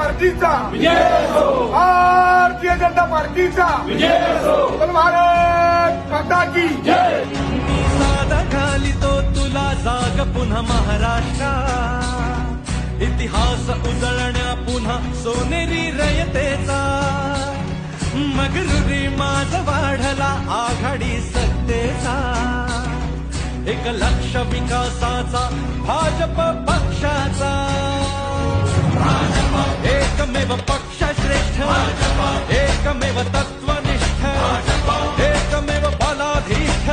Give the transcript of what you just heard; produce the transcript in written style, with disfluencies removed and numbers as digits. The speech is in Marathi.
पार्टीचा भारतीय जनता पार्टीचा पण भारत माता की जय. साधा घालितो तुला जाग पुन्हा महाराष्ट्रा, इतिहास उजळण्या पुन्हा सोनेरी रयतेचा. मगरुरी माझ वाढला आघाडी सत्तेचा, एक लक्ष विकासाचा भाजप पक्षाचा. एकमेव पक्ष श्रेष्ठ, एकमेव तत्वनिष्ठ, एकमेव बलाधीष्ठ.